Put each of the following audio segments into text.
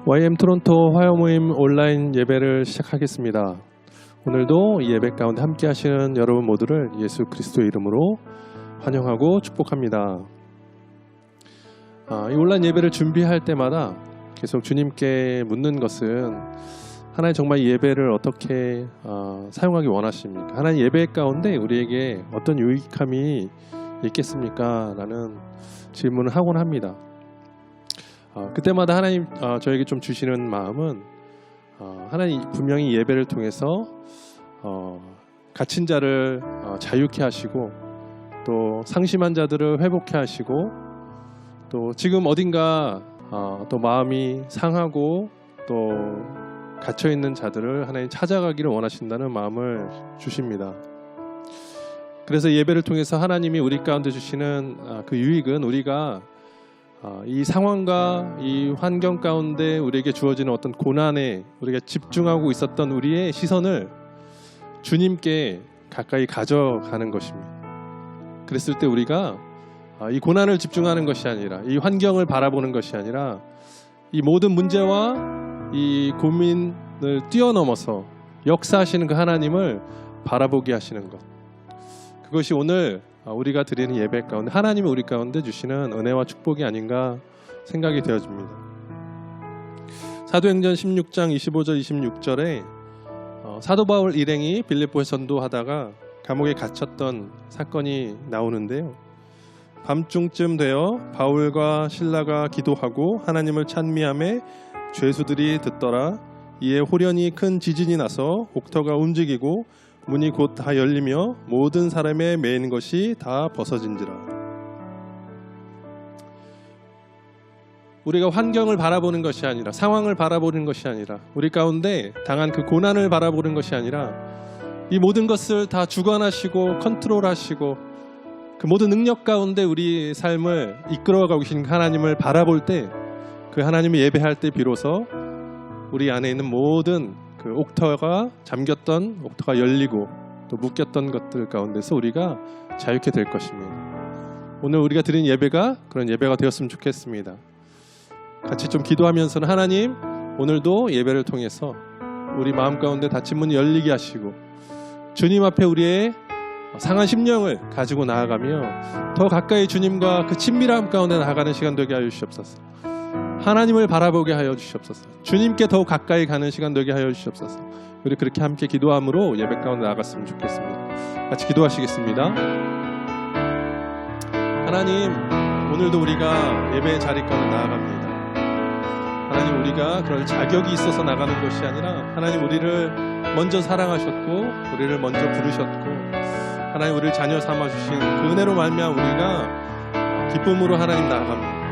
YM 토론토 화요모임 온라인 예배를 시작하겠습니다. 오늘도 이 예배 가운데 함께 하시는 여러분 모두를 예수 그리스도의 이름으로 환영하고 축복합니다. 이 온라인 예배를 준비할 때마다 계속 주님께 묻는 것은 하나님 정말 이 예배를 어떻게 사용하기 원하십니까? 하나님 예배 가운데 우리에게 어떤 유익함이 있겠습니까? 라는 질문을 하곤 합니다. 그때마다 하나님 저에게 좀 주시는 마음은 하나님 분명히 예배를 통해서 갇힌 자를 자유케 하시고 또 상심한 자들을 회복케 하시고 또 지금 어딘가 또 마음이 상하고 또 갇혀있는 자들을 하나님 찾아가기를 원하신다는 마음을 주십니다. 그래서 예배를 통해서 하나님이 우리 가운데 주시는 그 유익은 우리가 이 상황과 이 환경 가운데 우리에게 주어지는 어떤 고난에 우리가 집중하고 있었던 우리의 시선을 주님께 가까이 가져가는 것입니다. 그랬을 때 우리가 이 고난을 집중하는 것이 아니라 이 환경을 바라보는 것이 아니라 이 모든 문제와 이 고민을 뛰어넘어서 역사하시는 그 하나님을 바라보게 하시는 것, 그것이 오늘 우리가 드리는 예배 가운데 하나님이 우리 가운데 주시는 은혜와 축복이 아닌가 생각이 되어집니다. 사도행전 16장 25절 26절에 사도 바울 일행이 빌립보에 전도하다가 감옥에 갇혔던 사건이 나오는데요. 밤중쯤 되어 바울과 실라가 기도하고 하나님을 찬미하며 죄수들이 듣더라. 이에 호련히 큰 지진이 나서 옥터가 움직이고 문이 곧 다 열리며 모든 사람의 매인 것이 다 벗어진지라. 우리가 환경을 바라보는 것이 아니라 상황을 바라보는 것이 아니라 우리 가운데 당한 그 고난을 바라보는 것이 아니라 이 모든 것을 다 주관하시고 컨트롤하시고 그 모든 능력 가운데 우리 삶을 이끌어가고 계신 하나님을 바라볼 때 그 하나님을 예배할 때 비로소 우리 안에 있는 모든 그 옥터가 잠겼던 옥터가 열리고 또 묶였던 것들 가운데서 우리가 자유케 될 것입니다. 오늘 우리가 드린 예배가 그런 예배가 되었으면 좋겠습니다. 같이 좀 기도하면서는 하나님 오늘도 예배를 통해서 우리 마음 가운데 닫힌 문이 열리게 하시고 주님 앞에 우리의 상한 심령을 가지고 나아가며 더 가까이 주님과 그 친밀함 가운데 나아가는 시간 되게 하여 주시옵소서. 하나님을 바라보게 하여 주시옵소서. 주님께 더 가까이 가는 시간 되게 하여 주시옵소서. 우리 그렇게 함께 기도함으로 예배 가운데 나아갔으면 좋겠습니다. 같이 기도하시겠습니다. 하나님, 오늘도 우리가 예배의 자리 가운데 나아갑니다. 하나님, 우리가 그럴 자격이 있어서 나가는 것이 아니라 하나님 우리를 먼저 사랑하셨고 우리를 먼저 부르셨고 하나님 우리를 자녀 삼아주신 그 은혜로 말미암아 우리가 기쁨으로 하나님 나아갑니다.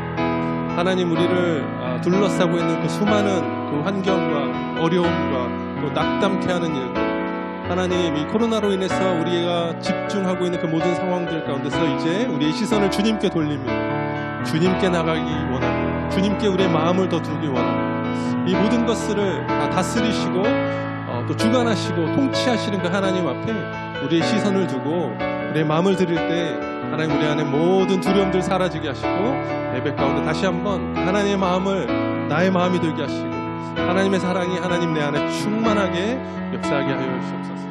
하나님 우리를 둘러싸고 있는 그 수많은 그 환경과 어려움과 또 낙담케 하는 일들, 하나님 이 코로나로 인해서 우리가 집중하고 있는 그 모든 상황들 가운데서 이제 우리의 시선을 주님께 돌립니다. 주님께 나가기 원합니다. 주님께 우리의 마음을 더 두기 원합니다. 이 모든 것들을 다 다스리시고 또 주관하시고 통치하시는 그 하나님 앞에 우리의 시선을 두고 우리의 마음을 드릴 때 하나님 우리 안에 모든 두려움들 사라지게 하시고 예배 가운데 다시 한번 하나님의 마음을 나의 마음이 되게 하시고 하나님의 사랑이 하나님 내 안에 충만하게 역사하게 하여 주시옵소서.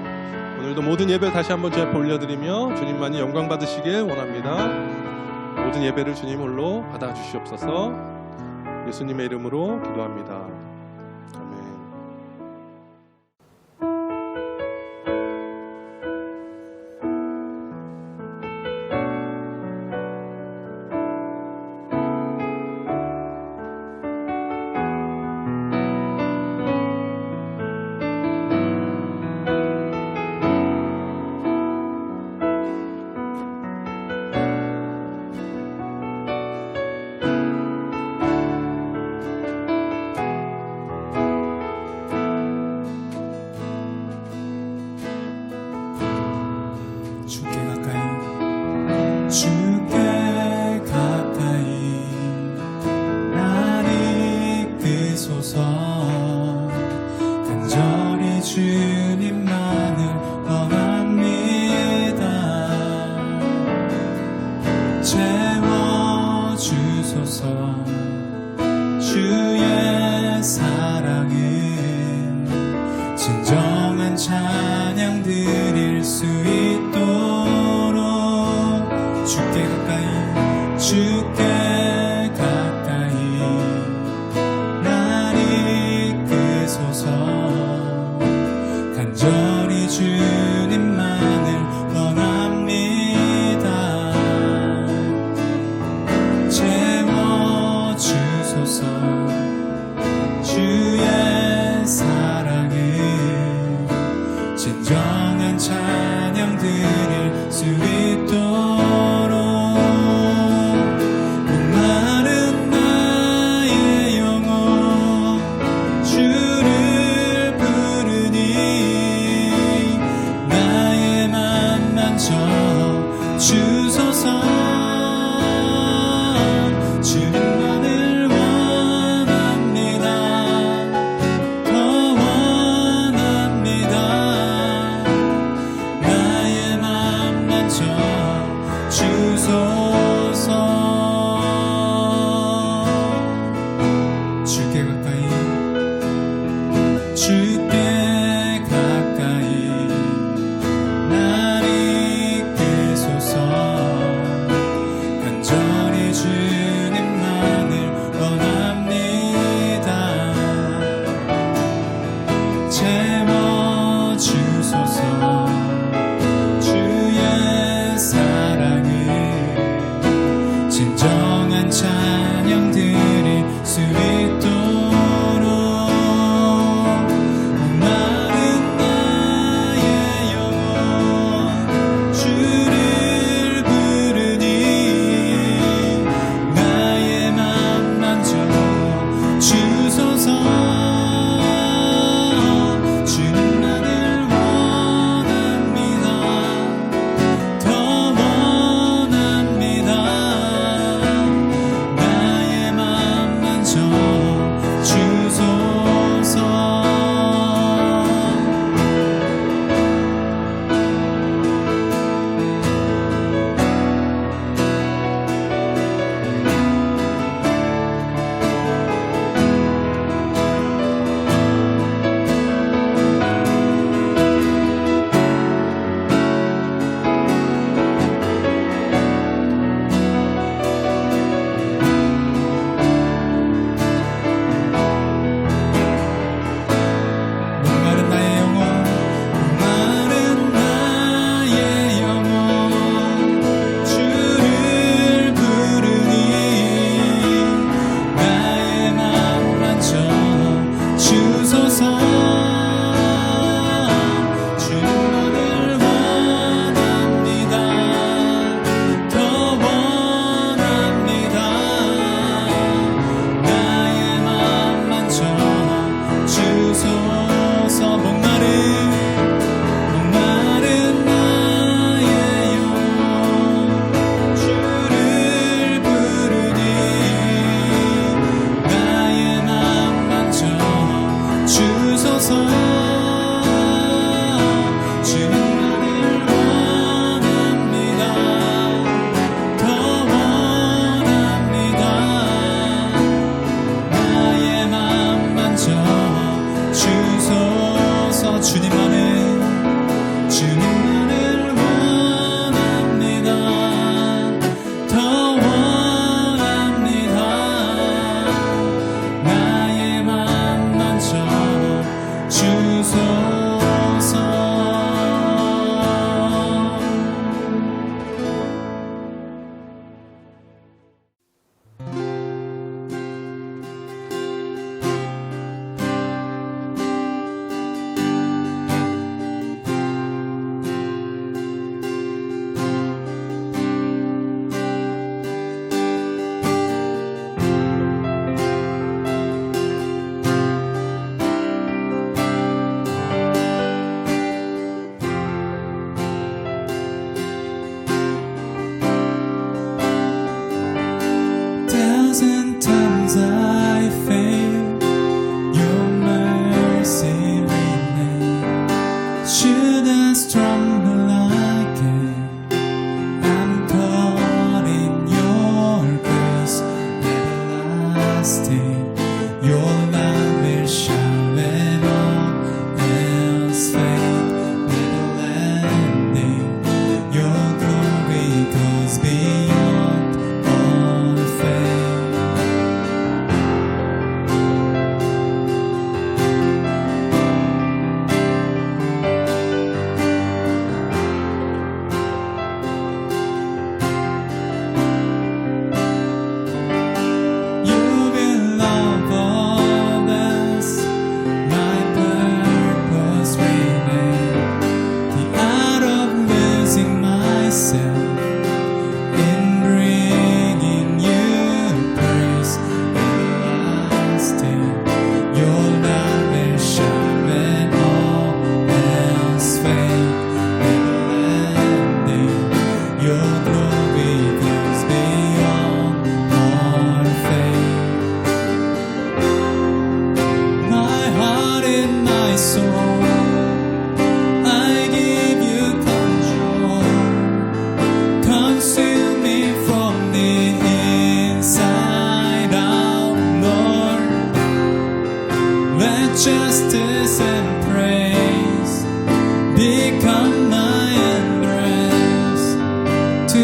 오늘도 모든 예배를 다시 한번 주 앞에 올려드리며 주님만이 영광 받으시길 원합니다. 모든 예배를 주님 홀로 받아주시옵소서. 예수님의 이름으로 기도합니다. 주께 가까이 날 이끄소서. 간절히 주님만을 원합니다. 채워주소서. 주의 주소서. 주님만을 원합니다. 더 원합니다. 나의 맘 만져 주소서. 주께 가까이 주께 가까이 날 이끄소서. 간절히 주님만을 원합니다. 채워주소서. 주의 사랑을 진정한 찬양 드릴 수 있도록 마른 나의 영혼 주를 부르니 나의 맘 만져 주소서. 주님만을 원합니다. 더 Your glory goes beyond our faith. My heart and my soul, I give you control. Consume me from the inside out, Lord. Let justice and praise become my embrace to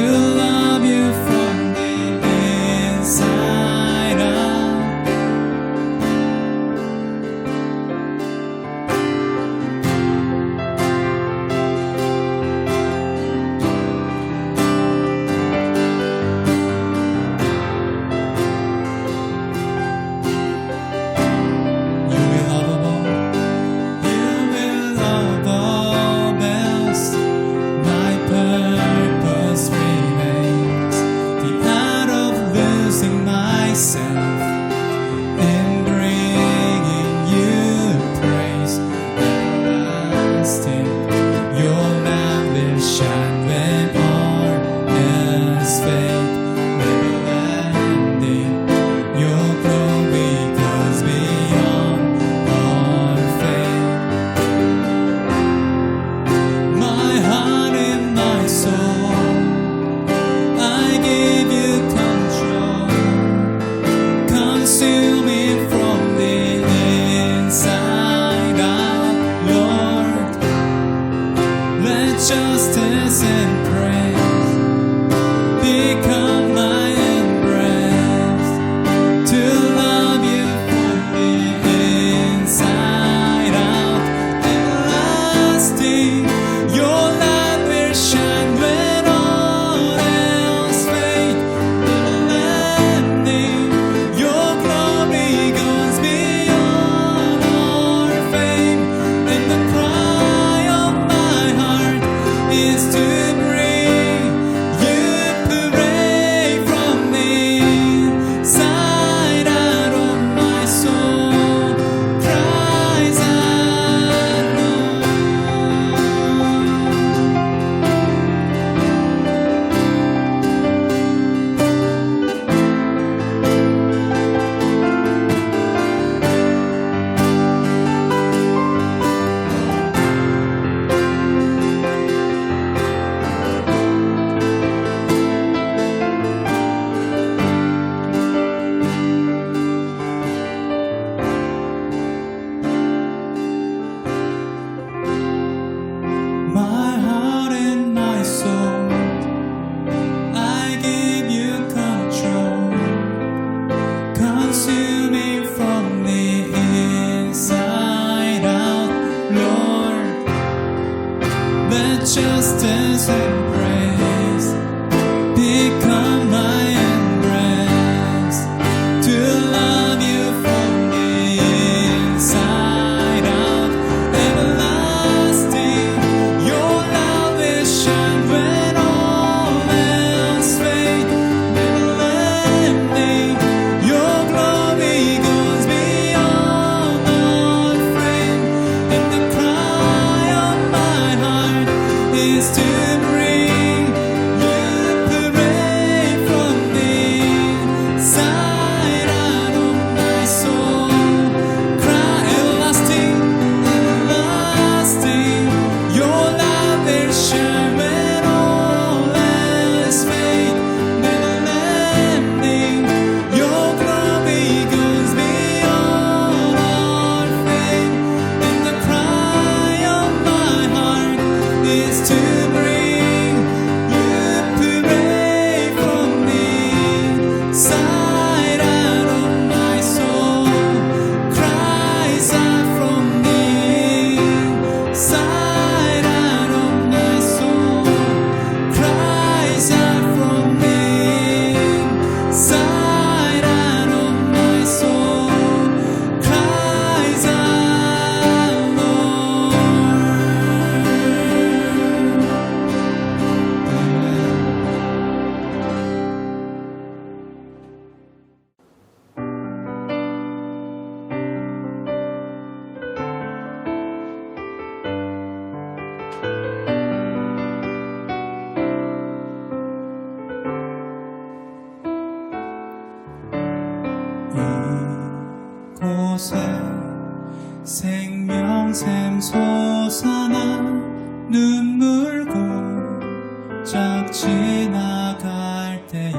쫙 지나갈 때에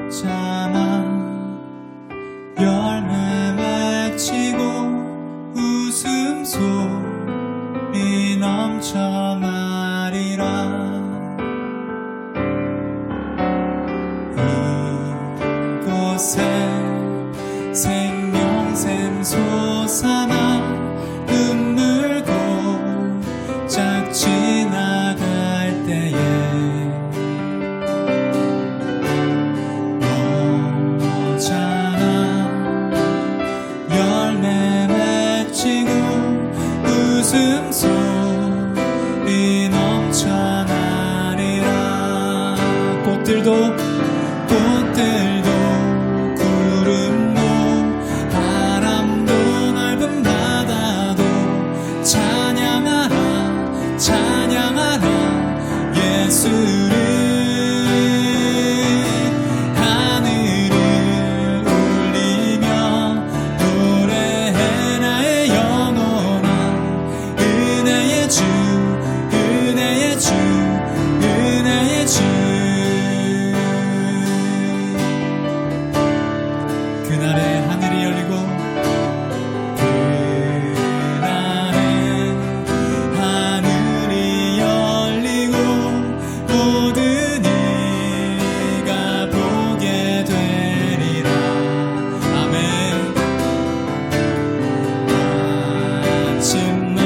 먼잖아 열매 맺히고 웃음소리 넘쳐나리라 이곳에 생명샘 솟아나 눈물 고작 지나갈 때에 너잖아 열매 맺히고 웃음소리 넘쳐나리라 꽃들도 구름도 바람도 넓은 바다도 찬양하라 찬양하라 예수를 하늘을 울리며 노래해 나의 영혼아 은혜의 주 은혜의 주 은혜의 주 그날에 하늘이 열리고 그날에 하늘이 열리고 모든 이가 보게 되리라 아멘 마침내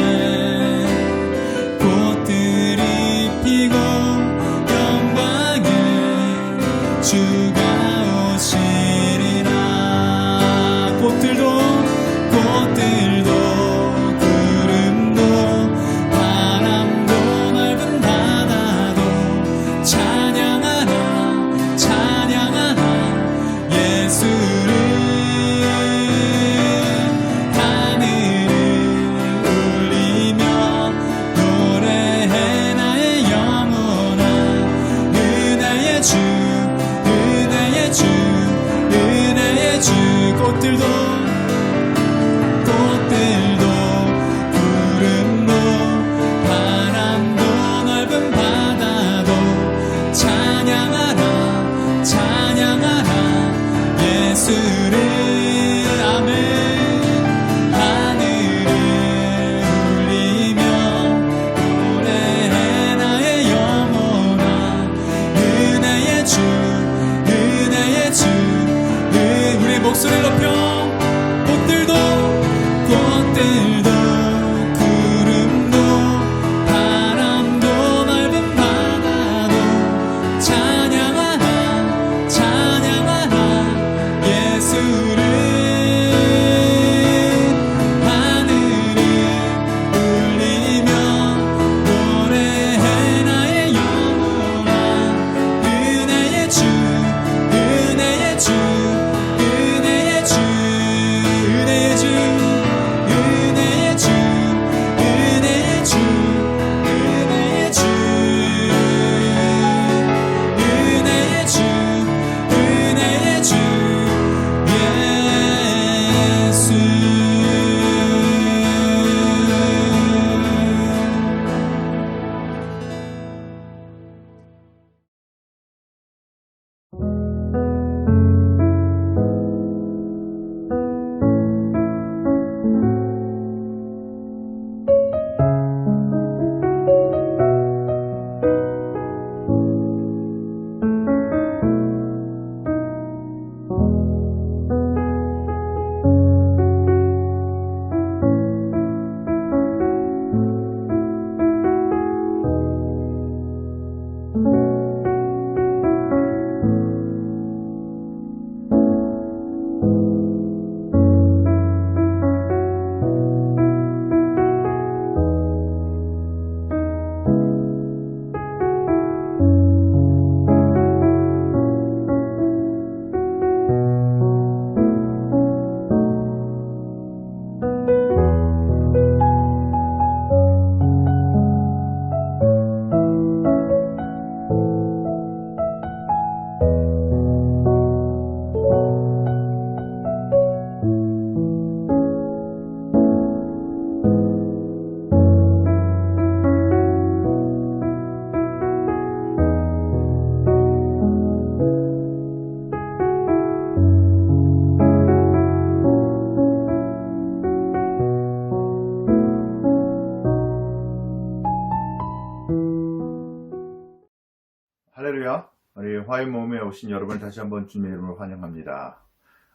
할렐루야. 우리 화요몸에 오신 여러분 다시 한번 주님의 이름으로 환영합니다.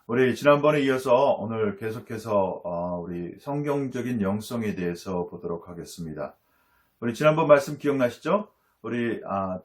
우리 지난번에 이어서 오늘 계속해서 우리 성경적인 영성에 대해서 보도록 하겠습니다. 우리 지난번 말씀 기억나시죠? 우리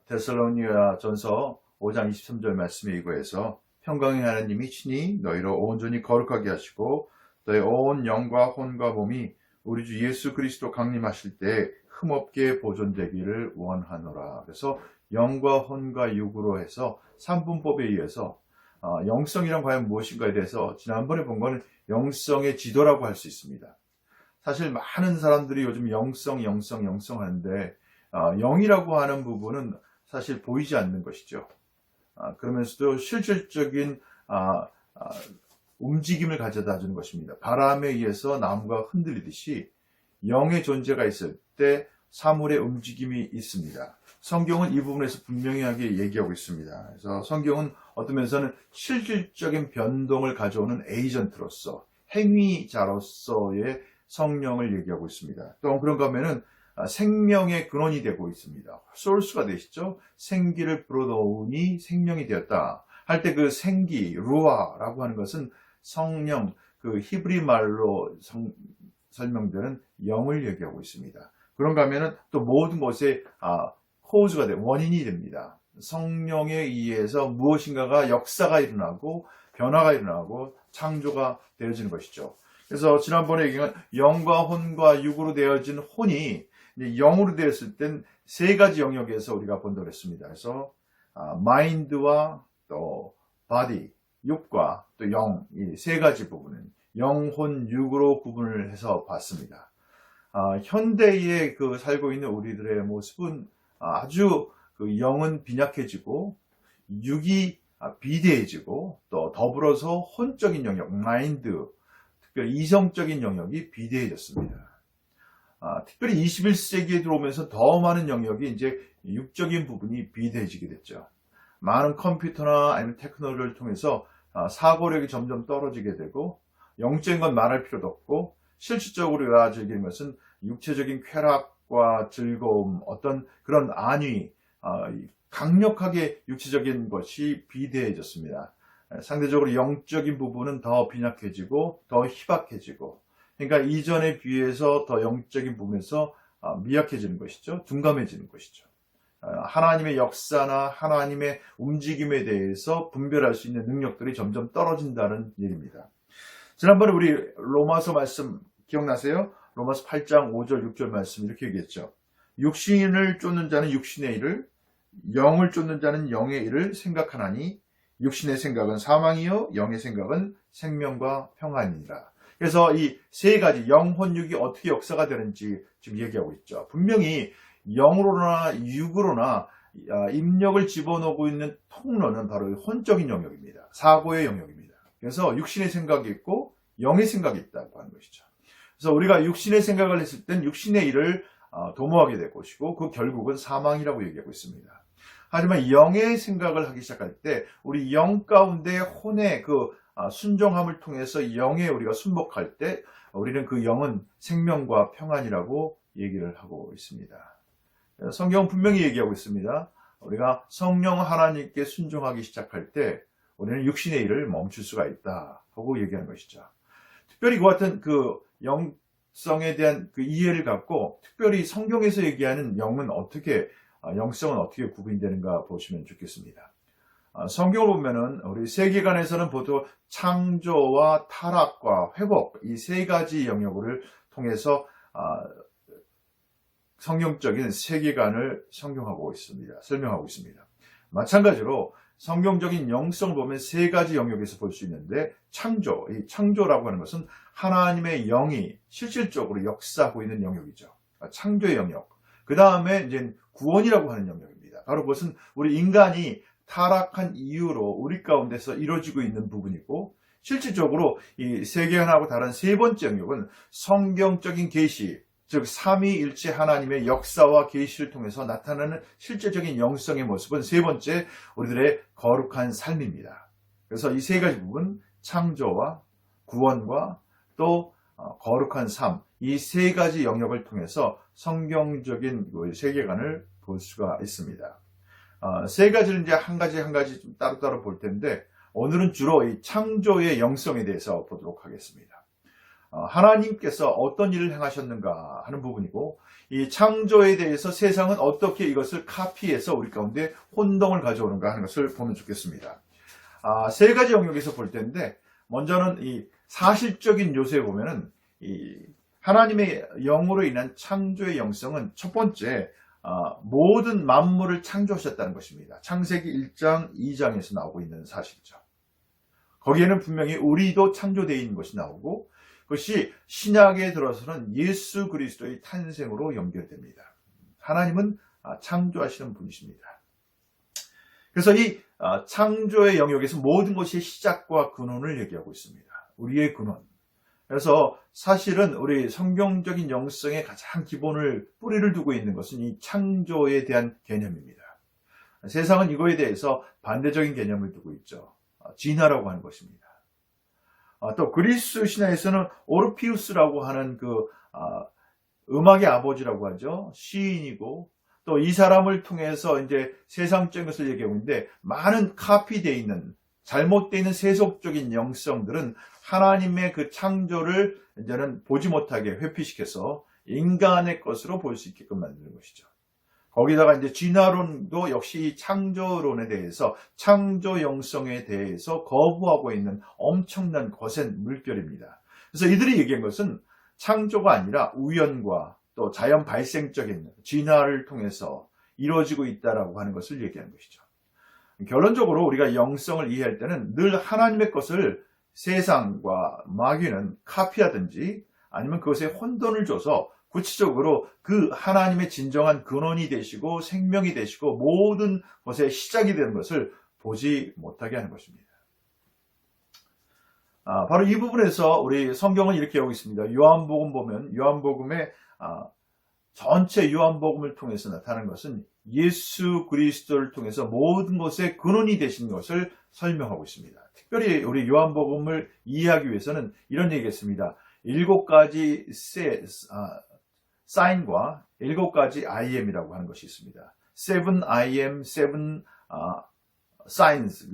데살로니가 전서 5장 23절 말씀에 이거에서 평강의 하나님이 친히 너희를 온전히 거룩하게 하시고 너희 온 영과 혼과 몸이 우리 주 예수 그리스도 강림하실 때 흠없게 보존되기를 원하노라. 그래서 영과 혼과 육으로 해서 삼분법에 의해서 영성이란 과연 무엇인가에 대해서 지난번에 본 거는 영성의 지도라고 할 수 있습니다. 사실 많은 사람들이 요즘 영성 하는데 영이라고 하는 부분은 사실 보이지 않는 것이죠. 그러면서도 실질적인 움직임을 가져다 주는 것입니다. 바람에 의해서 나무가 흔들리듯이 영의 존재가 있을 때 사물의 움직임이 있습니다. 성경은 이 부분에서 분명하게 얘기하고 있습니다. 그래서 성경은 어떤 면에서는 실질적인 변동을 가져오는 에이전트로서 행위자로서의 성령을 얘기하고 있습니다. 또 그런가 하면은 생명의 근원이 되고 있습니다. 소스가 되시죠? 생기를 불어넣으니 생명이 되었다 할 때 그 생기, 루아라고 하는 것은 성령, 그 히브리 말로 설명되는 영을 얘기하고 있습니다. 그런가 하면은 또 모든 것에 코즈가 돼 원인이 됩니다. 성령에 의해서 무엇인가가 역사가 일어나고 변화가 일어나고 창조가 되어지는 것이죠. 그래서 지난번에 얘기한 영과 혼과 육으로 되어진 혼이 영으로 되었을 땐 세 가지 영역에서 우리가 본다고 했습니다. 그래서 마인드와 또 바디, 육과 또 영, 이 세 가지 부분은 영혼, 육으로 구분을 해서 봤습니다. 현대에 살고 있는 우리들의 모습은 아주 영은 빈약해지고 육이 비대해지고 또 더불어서 혼적인 영역, 마인드, 특별히 이성적인 영역이 비대해졌습니다. 특별히 21세기에 들어오면서 더 많은 영역이 이제 육적인 부분이 비대해지게 됐죠. 많은 컴퓨터나 아니면 테크놀로지를 통해서 사고력이 점점 떨어지게 되고 영적인 건 말할 필요도 없고 실질적으로 우리가 즐기는 것은 육체적인 쾌락과 즐거움, 어떤 그런 안위, 강력하게 육체적인 것이 비대해졌습니다. 상대적으로 영적인 부분은 더 빈약해지고 더 희박해지고, 그러니까 이전에 비해서 더 영적인 부분에서 미약해지는 것이죠. 둔감해지는 것이죠. 하나님의 역사나 하나님의 움직임에 대해서 분별할 수 있는 능력들이 점점 떨어진다는 얘기입니다. 지난번에 우리 로마서 말씀 기억나세요? 로마서 8장 5절 6절 말씀 이렇게 얘기했죠. 육신을 쫓는 자는 육신의 일을, 영을 쫓는 자는 영의 일을 생각하나니 육신의 생각은 사망이요 영의 생각은 생명과 평안이니라. 그래서 이 세 가지 영혼, 육이 어떻게 역사가 되는지 지금 얘기하고 있죠. 분명히 영으로나 육으로나 입력을 집어넣고 있는 통로는 바로 혼적인 영역입니다. 사고의 영역입니다. 그래서 육신의 생각이 있고 영의 생각이 있다고 하는 것이죠. 그래서 우리가 육신의 생각을 했을 땐 육신의 일을 도모하게 될 것이고 그 결국은 사망이라고 얘기하고 있습니다. 하지만 영의 생각을 하기 시작할 때 우리 영 가운데 혼의 순종함을 통해서 영에 우리가 순복할 때 우리는 그 영은 생명과 평안이라고 얘기를 하고 있습니다. 성경은 분명히 얘기하고 있습니다. 우리가 성령 하나님께 순종하기 시작할 때 우리는 육신의 일을 멈출 수가 있다 하고 얘기하는 것이죠. 특별히 그 같은 영성에 대한 이해를 갖고 특별히 성경에서 얘기하는 영성은 어떻게 구분되는가 보시면 좋겠습니다. 성경을 보면은 우리 세계관에서는 보통 창조와 타락과 회복 이 세 가지 영역을 통해서 성경적인 세계관을 설명하고 있습니다. 마찬가지로 성경적인 영성을 보면 세 가지 영역에서 볼 수 있는데 이 창조라고 하는 것은 하나님의 영이 실질적으로 역사하고 있는 영역이죠. 창조의 영역. 그 다음에 이제 구원이라고 하는 영역입니다. 바로 그것은 우리 인간이 타락한 이유로 우리 가운데서 이루어지고 있는 부분이고 실질적으로 이 세계관하고 다른 세 번째 영역은 성경적인 계시, 즉 삼위일체 하나님의 역사와 계시를 통해서 나타나는 실제적인 영성의 모습은 세 번째 우리들의 거룩한 삶입니다. 그래서 이 세 가지 부분 창조와 구원과 또 거룩한 삶 이 세 가지 영역을 통해서 성경적인 세계관을 볼 수가 있습니다. 세 가지를 이제 한 가지 좀 따로따로 볼 텐데, 오늘은 주로 이 창조의 영성에 대해서 보도록 하겠습니다. 하나님께서 어떤 일을 행하셨는가 하는 부분이고, 이 창조에 대해서 세상은 어떻게 이것을 카피해서 우리 가운데 혼동을 가져오는가 하는 것을 보면 좋겠습니다. 세 가지 영역에서 볼 텐데, 먼저는 이 사실적인 요소에 보면은 이 하나님의 영으로 인한 창조의 영성은 첫 번째, 모든 만물을 창조하셨다는 것입니다. 창세기 1장, 2장에서 나오고 있는 사실이죠. 거기에는 분명히 우리도 창조되어 있는 것이 나오고, 그것이 신약에 들어서는 예수 그리스도의 탄생으로 연결됩니다. 하나님은 창조하시는 분이십니다. 그래서 이 창조의 영역에서 모든 것의 시작과 근원을 얘기하고 있습니다. 우리의 근원. 그래서 사실은 우리 성경적인 영성의 가장 기본을 뿌리를 두고 있는 것은 이 창조에 대한 개념입니다. 세상은 이거에 대해서 반대적인 개념을 두고 있죠. 진화라고 하는 것입니다. 또 그리스 신화에서는 오르피우스라고 하는 그 음악의 아버지라고 하죠. 시인이고, 또 이 사람을 통해서 이제 세상적인 것을 얘기하고 있는데, 많은 카피되어 있는 잘못되어 있는 세속적인 영성들은 하나님의 그 창조를 이제는 보지 못하게 회피시켜서 인간의 것으로 볼 수 있게끔 만드는 것이죠. 거기다가 이제 진화론도 역시 이 창조론에 대해서, 창조 영성에 대해서 거부하고 있는 엄청난 거센 물결입니다. 그래서 이들이 얘기한 것은 창조가 아니라 우연과 또 자연 발생적인 진화를 통해서 이루어지고 있다라고 하는 것을 얘기한 것이죠. 결론적으로 우리가 영성을 이해할 때는 늘 하나님의 것을 세상과 마귀는 카피하든지 아니면 그것에 혼돈을 줘서 구체적으로 그 하나님의 진정한 근원이 되시고 생명이 되시고 모든 것의 시작이 되는 것을 보지 못하게 하는 것입니다. 바로 이 부분에서 우리 성경은 이렇게 하고 있습니다. 요한복음 보면 요한복음의 전체 요한복음을 통해서 나타나는 것은 예수 그리스도를 통해서 모든 것의 근원이 되신 것을 설명하고 있습니다. 특별히 우리 요한복음을 이해하기 위해서는 이런 얘기했습니다. 7가지 사인과 7가지 I am이라고 하는 것이 있습니다. 7 I am, 7 signs,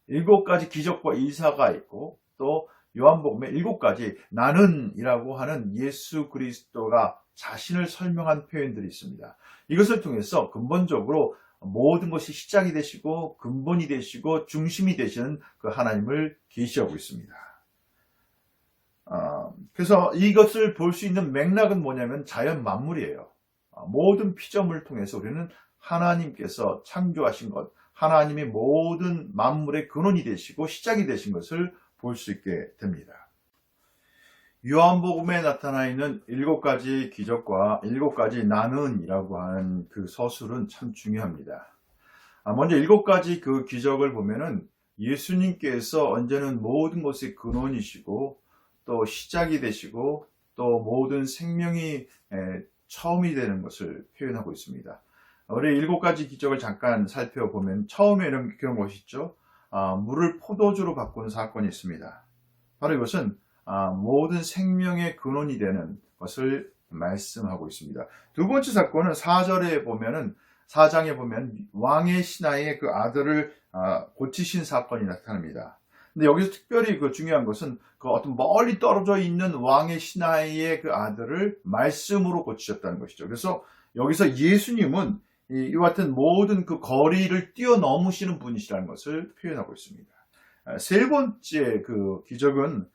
7가지 기적과 이사가 있고, 또 요한복음에 7가지 나는이라고 하는 예수 그리스도가 자신을 설명한 표현들이 있습니다. 이것을 통해서 근본적으로 모든 것이 시작이 되시고 근본이 되시고 중심이 되시는 그 하나님을 계시하고 있습니다. 그래서 이것을 볼 수 있는 맥락은 뭐냐면 자연 만물이에요. 모든 피조물을 통해서 우리는 하나님께서 창조하신 것, 하나님의 모든 만물의 근원이 되시고 시작이 되신 것을 볼 수 있게 됩니다. 요한복음에 나타나 있는 7가지 기적과 7가지 나는이라고 하는 그 서술은 참 중요합니다. 먼저 7가지 그 기적을 보면은 예수님께서 언제는 모든 것의 근원이시고 또 시작이 되시고 또 모든 생명이 처음이 되는 것을 표현하고 있습니다. 우리 7가지 기적을 잠깐 살펴보면 처음에는 그런 것이 있죠. 물을 포도주로 바꾸는 사건이 있습니다. 바로 이것은 모든 생명의 근원이 되는 것을 말씀하고 있습니다. 두 번째 사건은 4장에 보면 왕의 신하의 그 아들을 고치신 사건이 나타납니다. 근데 여기서 특별히 그 중요한 것은 그 어떤 멀리 떨어져 있는 왕의 신하의 그 아들을 말씀으로 고치셨다는 것이죠. 그래서 여기서 예수님은 이와 같은 모든 그 거리를 뛰어넘으시는 분이시라는 것을 표현하고 있습니다. 세 번째 그 기적은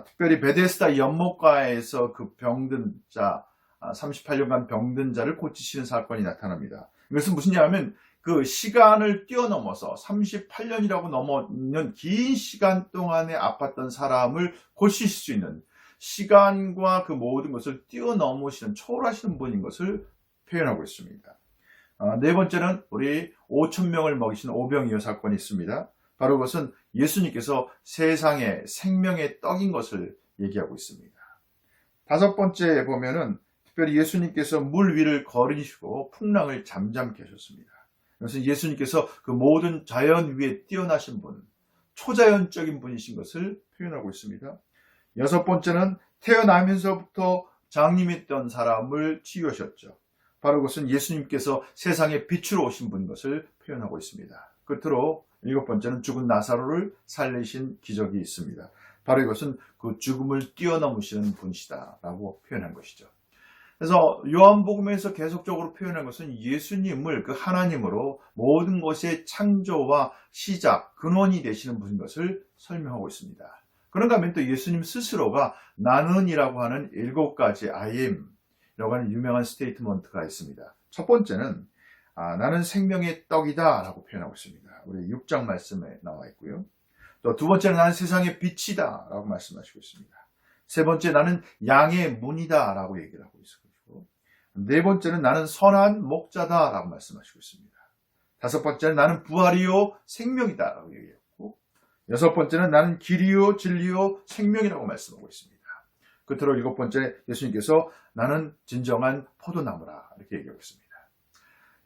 특별히 베데스다 연못가에서 그 병든 자, 38년간 병든 자를 고치시는 사건이 나타납니다. 이것은 무엇이냐면 그 시간을 뛰어넘어서 38년이라고 넘는 긴 시간 동안에 아팠던 사람을 고치실 수 있는 시간과 그 모든 것을 뛰어넘으시는 초월하시는 분인 것을 표현하고 있습니다. 네 번째는 우리 5,000명을 먹이신 오병이어 사건이 있습니다. 바로 그것은 예수님께서 세상의 생명의 떡인 것을 얘기하고 있습니다. 다섯 번째 보면은 특별히 예수님께서 물 위를 걸으시고 풍랑을 잠잠케 하셨습니다. 그래서 예수님께서 그 모든 자연 위에 뛰어나신 분, 초자연적인 분이신 것을 표현하고 있습니다. 여섯 번째는 태어나면서부터 장님했던 사람을 치유하셨죠. 바로 그것은 예수님께서 세상의 빛으로 오신 분인 것을 표현하고 있습니다. 끝으로 7번째는 죽은 나사로를 살리신 기적이 있습니다. 바로 이것은 그 죽음을 뛰어넘으시는 분이시다라고 표현한 것이죠. 그래서 요한복음에서 계속적으로 표현한 것은 예수님을 그 하나님으로 모든 것의 창조와 시작, 근원이 되시는 분인 것을 설명하고 있습니다. 그런가 하면 또 예수님 스스로가 나는이라고 하는 7가지 I am이라고 하는 유명한 스테이트먼트가 있습니다. 첫 번째는 나는 생명의 떡이다 라고 표현하고 있습니다. 우리 6장 말씀에 나와 있고요. 또 두 번째는 나는 세상의 빛이다 라고 말씀하시고 있습니다. 세 번째 나는 양의 문이다 라고 얘기를 하고 있고, 네 번째는 나는 선한 목자다 라고 말씀하시고 있습니다. 다섯 번째는 나는 부활이요 생명이다 라고 얘기했고, 여섯 번째는 나는 길이요 진리요 생명이라고 말씀하고 있습니다. 끝으로 7번째 예수님께서 나는 진정한 포도나무라 이렇게 얘기하고 있습니다.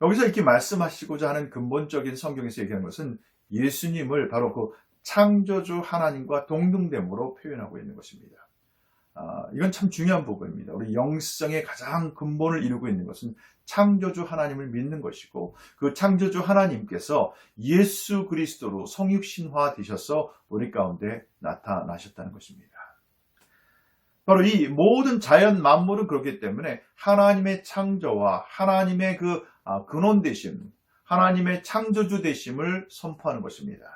여기서 이렇게 말씀하시고자 하는 근본적인 성경에서 얘기하는 것은 예수님을 바로 그 창조주 하나님과 동등됨으로 표현하고 있는 것입니다. 이건 참 중요한 부분입니다. 우리 영성의 가장 근본을 이루고 있는 것은 창조주 하나님을 믿는 것이고, 그 창조주 하나님께서 예수 그리스도로 성육신화 되셔서 우리 가운데 나타나셨다는 것입니다. 바로 이 모든 자연 만물은 그렇기 때문에 하나님의 창조와 하나님의 그 근원 되심, 하나님의 창조주 되심을 선포하는 것입니다.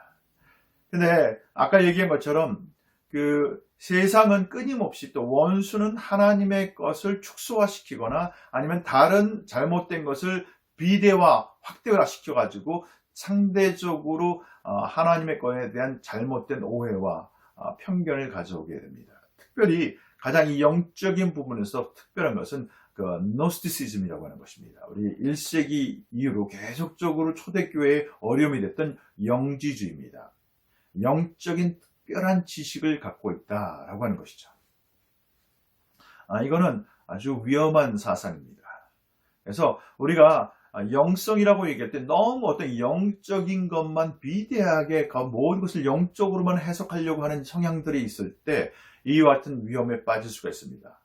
근데 아까 얘기한 것처럼 그 세상은 끊임없이 또 원수는 하나님의 것을 축소화시키거나 아니면 다른 잘못된 것을 비대화, 확대화시켜가지고 상대적으로 하나님의 것에 대한 잘못된 오해와 편견을 가져오게 됩니다. 특별히 가장 이 영적인 부분에서 특별한 것은 그 노스티시즘이라고 하는 것입니다. 우리 1세기 이후로 계속적으로 초대교회의 어려움이 됐던 영지주의입니다. 영적인 특별한 지식을 갖고 있다라고 하는 것이죠. 이거는 아주 위험한 사상입니다. 그래서 우리가 영성이라고 얘기할 때 너무 어떤 영적인 것만 비대하게 모든 것을 영적으로만 해석하려고 하는 성향들이 있을 때 이와 같은 위험에 빠질 수가 있습니다.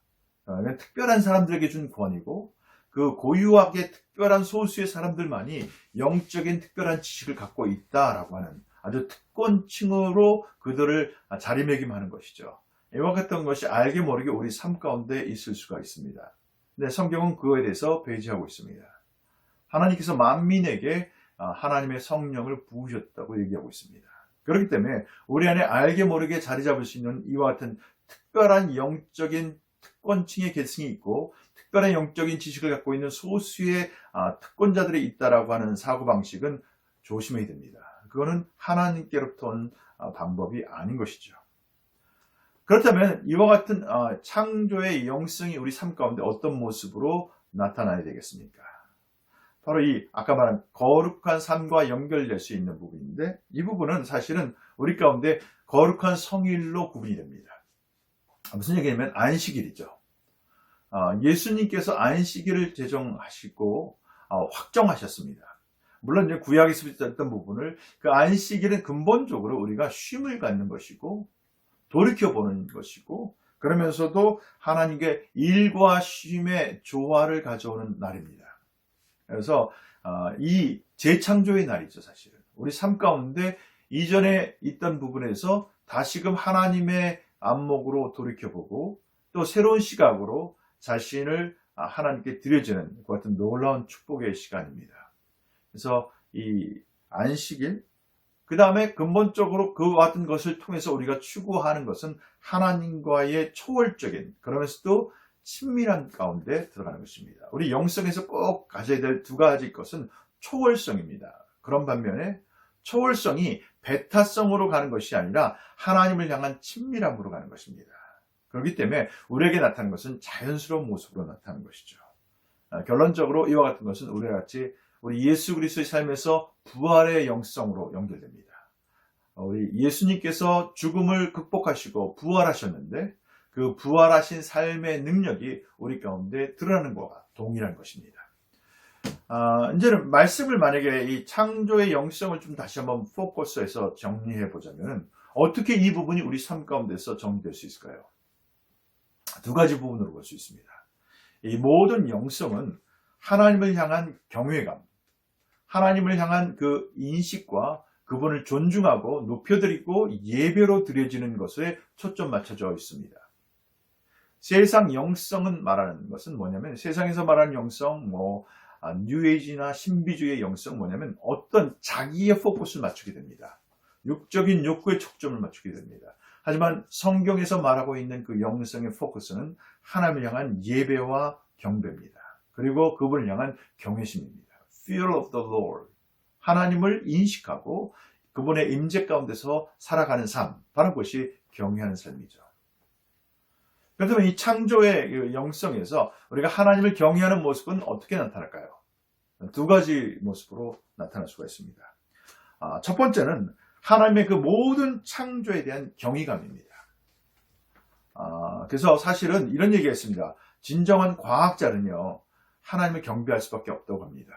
특별한 사람들에게 준 권위고, 그 고유하게 특별한 소수의 사람들만이 영적인 특별한 지식을 갖고 있다라고 하는 아주 특권층으로 그들을 자리매김하는 것이죠. 이와 같은 것이 알게 모르게 우리 삶 가운데 있을 수가 있습니다. 근데 성경은 그거에 대해서 배제하고 있습니다. 하나님께서 만민에게 하나님의 성령을 부으셨다고 얘기하고 있습니다. 그렇기 때문에 우리 안에 알게 모르게 자리 잡을 수 있는 이와 같은 특별한 영적인 특권층의 계층이 있고, 특별한 영적인 지식을 갖고 있는 소수의 특권자들이 있다라고 하는 사고방식은 조심해야 됩니다. 그거는 하나님께로부터 온 방법이 아닌 것이죠. 그렇다면 이와 같은 창조의 영성이 우리 삶 가운데 어떤 모습으로 나타나야 되겠습니까? 바로 이 아까 말한 거룩한 삶과 연결될 수 있는 부분인데, 이 부분은 사실은 우리 가운데 거룩한 성일로 구분이 됩니다. 무슨 얘기냐면 안식일이죠. 예수님께서 안식일을 제정하시고 확정하셨습니다. 물론 이제 구약에서 있었던 부분을, 그 안식일은 근본적으로 우리가 쉼을 갖는 것이고 돌이켜보는 것이고, 그러면서도 하나님께 일과 쉼의 조화를 가져오는 날입니다. 그래서 이 재창조의 날이죠. 사실은 우리 삶 가운데 이전에 있던 부분에서 다시금 하나님의 안목으로 돌이켜보고 또 새로운 시각으로 자신을 하나님께 드려지는 그 같은 놀라운 축복의 시간입니다. 그래서 이 안식일, 그 다음에 근본적으로 그 같은 것을 통해서 우리가 추구하는 것은 하나님과의 초월적인, 그러면서도 친밀한 가운데 들어가는 것입니다. 우리 영성에서 꼭 가져야 될 두 가지 것은 초월성입니다. 그런 반면에 초월성이 배타성으로 가는 것이 아니라 하나님을 향한 친밀함으로 가는 것입니다. 그렇기 때문에 우리에게 나타나는 것은 자연스러운 모습으로 나타나는 것이죠. 결론적으로 이와 같은 것은 우리와 같이 우리 예수 그리스도의 삶에서 부활의 영성으로 연결됩니다. 우리 예수님께서 죽음을 극복하시고 부활하셨는데, 그 부활하신 삶의 능력이 우리 가운데 드러나는 것과 동일한 것입니다. 이제는 말씀을 만약에 이 창조의 영성을 좀 다시 한번 포커스해서 정리해 보자면 어떻게 이 부분이 우리 삶 가운데서 정리될 수 있을까요? 두 가지 부분으로 볼 수 있습니다. 이 모든 영성은 하나님을 향한 경외감, 하나님을 향한 그 인식과 그분을 존중하고 높여드리고 예배로 드려지는 것에 초점 맞춰져 있습니다. 세상 영성은 말하는 것은 뭐냐면, 세상에서 말하는 영성, 뉴에이지나 신비주의의 영성 뭐냐면 어떤 자기의 포커스를 맞추게 됩니다. 육적인 욕구에 초점을 맞추게 됩니다. 하지만 성경에서 말하고 있는 그 영성의 포커스는 하나님을 향한 예배와 경배입니다. 그리고 그분을 향한 경외심입니다. Fear of the Lord. 하나님을 인식하고 그분의 임재 가운데서 살아가는 삶, 바로 그것이 경외하는 삶이죠. 그렇다면 이 창조의 영성에서 우리가 하나님을 경외하는 모습은 어떻게 나타날까요? 두 가지 모습으로 나타날 수가 있습니다. 첫 번째는 하나님의 그 모든 창조에 대한 경외감입니다. 그래서 사실은 이런 얘기가 있습니다. 진정한 과학자는요, 하나님을 경배할 수밖에 없다고 합니다.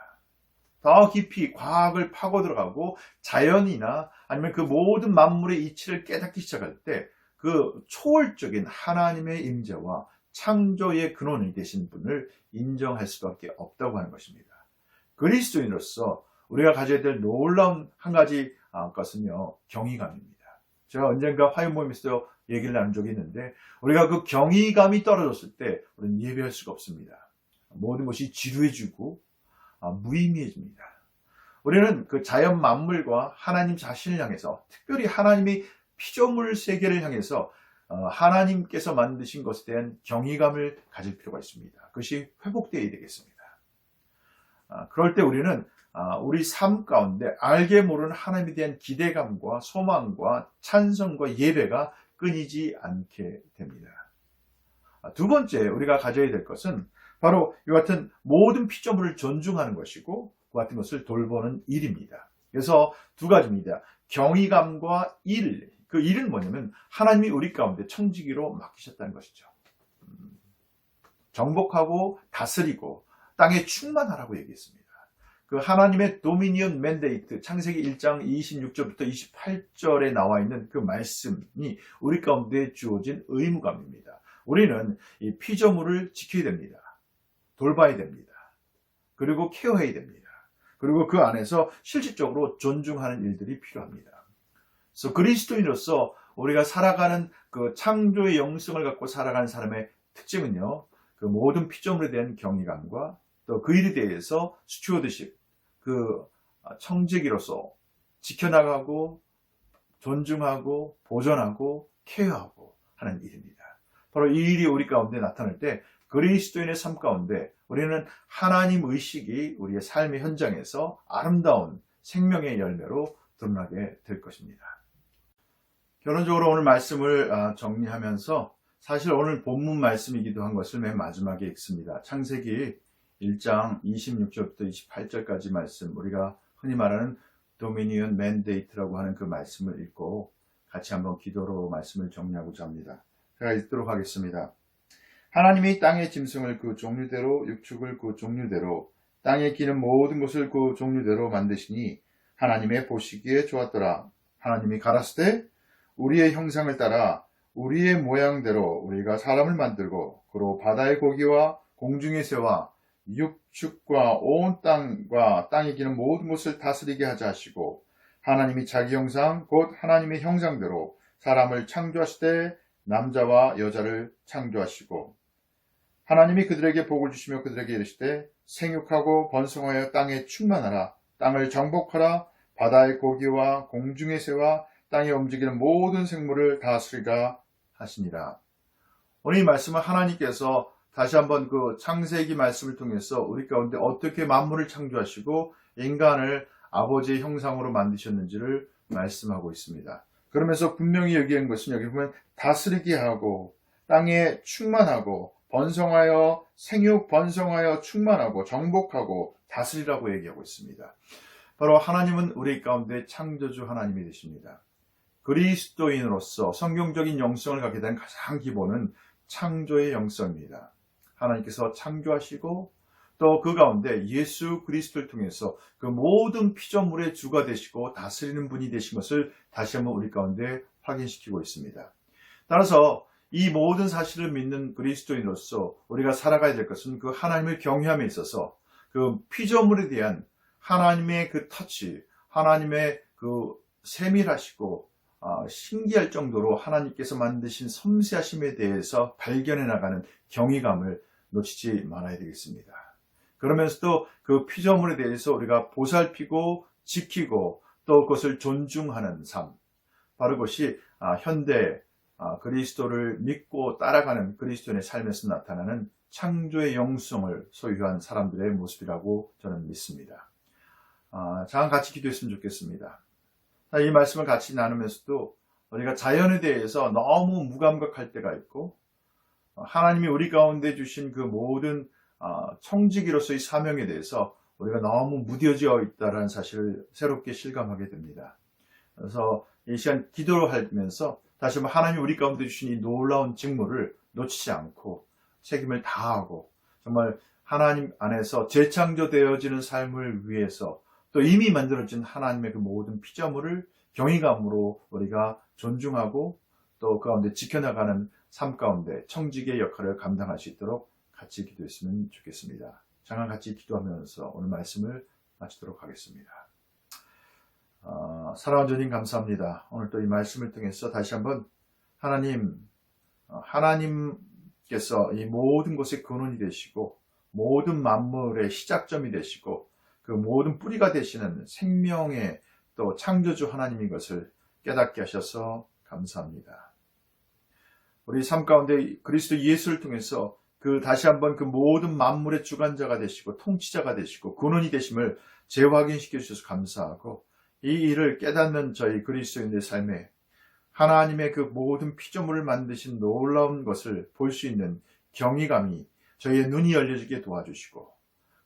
더 깊이 과학을 파고 들어가고 자연이나 아니면 그 모든 만물의 이치를 깨닫기 시작할 때 그 초월적인 하나님의 임재와 창조의 근원이 되신 분을 인정할 수밖에 없다고 하는 것입니다. 그리스도인으로서 우리가 가져야 될 놀라운 한 가지 것은요, 경외감입니다. 제가 언젠가 화요 모임에서 얘기를 나눈 적이 있는데, 우리가 그 경외감이 떨어졌을 때 우리는 예배할 수가 없습니다. 모든 것이 지루해지고 무의미해집니다. 우리는 그 자연 만물과 하나님 자신을 향해서, 특별히 하나님이 피조물 세계를 향해서 하나님께서 만드신 것에 대한 경외감을 가질 필요가 있습니다. 그것이 회복되어야 되겠습니다. 그럴 때 우리는 우리 삶 가운데 알게 모르는 하나님에 대한 기대감과 소망과 찬성과 예배가 끊이지 않게 됩니다. 두 번째 우리가 가져야 될 것은 바로 이 같은 모든 피조물을 존중하는 것이고 그 같은 것을 돌보는 일입니다. 그래서 두 가지입니다. 경외감과 일. 그 일은 뭐냐면 하나님이 우리 가운데 청지기로 맡기셨다는 것이죠. 정복하고 다스리고 땅에 충만하라고 얘기했습니다. 그 하나님의 도미니언 맨데이트, 창세기 1장 26절부터 28절에 나와 있는 그 말씀이 우리 가운데 주어진 의무감입니다. 우리는 이 피조물을 지켜야 됩니다. 돌봐야 됩니다. 그리고 케어해야 됩니다. 그리고 그 안에서 실질적으로 존중하는 일들이 필요합니다. 그래서 그리스도인으로서 우리가 살아가는 그 창조의 영성을 갖고 살아가는 사람의 특징은요, 그 모든 피조물에 대한 경외감과 또 그 일에 대해서 스튜어드십, 그 청지기로서 지켜나가고 존중하고 보존하고 케어하고 하는 일입니다. 바로 이 일이 우리 가운데 나타날 때 그리스도인의 삶 가운데 우리는 하나님 의식이 우리의 삶의 현장에서 아름다운 생명의 열매로 드러나게 될 것입니다. 결론적으로 오늘 말씀을 정리하면서 사실 오늘 본문 말씀이기도 한 것을 맨 마지막에 읽습니다. 창세기 1장 26절부터 28절까지 말씀, 우리가 흔히 말하는 도미니언 맨데이트라고 하는 그 말씀을 읽고 같이 한번 기도로 말씀을 정리하고자 합니다. 제가 읽도록 하겠습니다. 하나님이 땅의 짐승을 그 종류대로, 육축을 그 종류대로, 땅에 기는 모든 것을 그 종류대로 만드시니 하나님의 보시기에 좋았더라. 하나님이 가라사대 우리의 형상을 따라 우리의 모양대로 우리가 사람을 만들고 그로 바다의 고기와 공중의 새와 육축과 온 땅과 땅에 기는 모든 것을 다스리게 하자 하시고, 하나님이 자기 형상 곧 하나님의 형상대로 사람을 창조하시되 남자와 여자를 창조하시고, 하나님이 그들에게 복을 주시며 그들에게 이르시되 생육하고 번성하여 땅에 충만하라. 땅을 정복하라. 바다의 고기와 공중의 새와 땅에 움직이는 모든 생물을 다스리라 하시니라. 오늘 이 말씀은 하나님께서 다시 한번 그 창세기 말씀을 통해서 우리 가운데 어떻게 만물을 창조하시고 인간을 아버지의 형상으로 만드셨는지를 말씀하고 있습니다. 그러면서 분명히 얘기한 것은 여기 보면 다스리게 하고 땅에 충만하고 번성하여 생육 번성하여 충만하고 정복하고 다스리라고 얘기하고 있습니다. 바로 하나님은 우리 가운데 창조주 하나님이 되십니다. 그리스도인으로서 성경적인 영성을 갖게 된 가장 기본은 창조의 영성입니다. 하나님께서 창조하시고 또 그 가운데 예수 그리스도를 통해서 그 모든 피조물의 주가 되시고 다스리는 분이 되신 것을 다시 한번 우리 가운데 확인시키고 있습니다. 따라서 이 모든 사실을 믿는 그리스도인으로서 우리가 살아가야 될 것은 그 하나님을 경외함에 있어서 그 피조물에 대한 하나님의 그 터치, 하나님의 그 세밀하시고 신기할 정도로 하나님께서 만드신 섬세하심에 대해서 발견해 나가는 경이감을 놓치지 말아야 되겠습니다. 그러면서도 그 피조물에 대해서 우리가 보살피고 지키고 또 그것을 존중하는 삶, 바로 그것이 현대 그리스도를 믿고 따라가는 그리스도인의 삶에서 나타나는 창조의 영성을 소유한 사람들의 모습이라고 저는 믿습니다. 자, 같이 기도했으면 좋겠습니다. 이 말씀을 같이 나누면서도 우리가 자연에 대해서 너무 무감각할 때가 있고, 하나님이 우리 가운데 주신 그 모든 청지기로서의 사명에 대해서 우리가 너무 무뎌져 있다는 사실을 새롭게 실감하게 됩니다. 그래서 이 시간 기도를 하면서 다시 한번 하나님이 우리 가운데 주신 이 놀라운 직무를 놓치지 않고 책임을 다하고 정말 하나님 안에서 재창조되어지는 삶을 위해서 또 이미 만들어진 하나님의 그 모든 피조물을 경외감으로 우리가 존중하고 또 그 가운데 지켜나가는 삶 가운데 청지기의 역할을 감당할 수 있도록 같이 기도했으면 좋겠습니다. 잠깐 같이 기도하면서 오늘 말씀을 마치도록 하겠습니다. 사랑하는 주님 감사합니다. 오늘 또 이 말씀을 통해서 다시 한번 하나님께서 이 모든 것의 근원이 되시고 모든 만물의 시작점이 되시고 그 모든 뿌리가 되시는 생명의 또 창조주 하나님인 것을 깨닫게 하셔서 감사합니다. 우리 삶 가운데 그리스도 예수를 통해서 그 다시 한번 그 모든 만물의 주관자가 되시고 통치자가 되시고 근원이 되심을 재확인시켜 주셔서 감사하고 이 일을 깨닫는 저희 그리스도인의 삶에 하나님의 그 모든 피조물을 만드신 놀라운 것을 볼 수 있는 경이감이 저희의 눈이 열려지게 도와주시고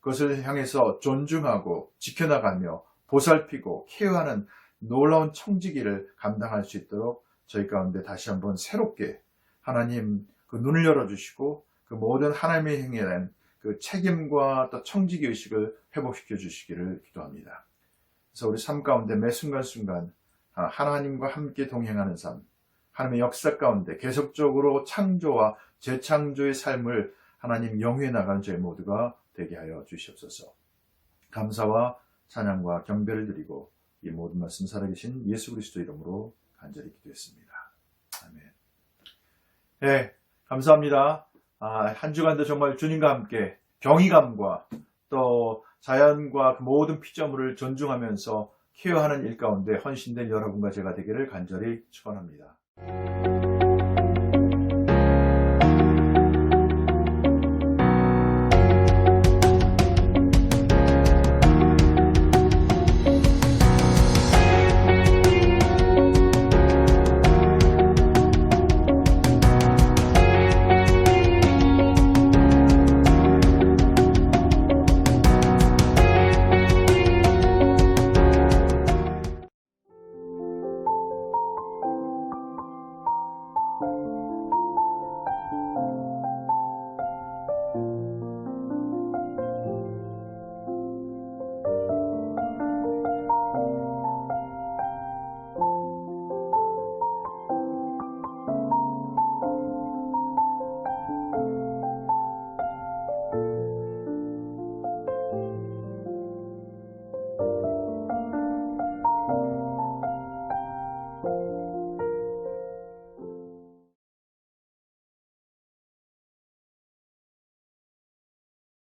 그것을 향해서 존중하고 지켜나가며 보살피고 케어하는 놀라운 청지기를 감당할 수 있도록 저희 가운데 다시 한번 새롭게 하나님 그 눈을 열어주시고 그 모든 하나님의 행위에 대한 그 책임과 또 청지기 의식을 회복시켜 주시기를 기도합니다. 그래서 우리 삶 가운데 매 순간순간 하나님과 함께 동행하는 삶, 하나님의 역사 가운데 계속적으로 창조와 재창조의 삶을 하나님 영위해 나가는 저희 모두가 되게 하여 주시옵소서. 감사와 찬양과 경배를 드리고 이 모든 말씀 살아계신 예수 그리스도 이름으로 간절히 기도했습니다. 아멘. 네, 감사합니다. 한 주간도 정말 주님과 함께 경이감과 또 자연과 그 모든 피조물을 존중하면서 케어하는 일 가운데 헌신된 여러분과 제가 되기를 간절히 축원합니다.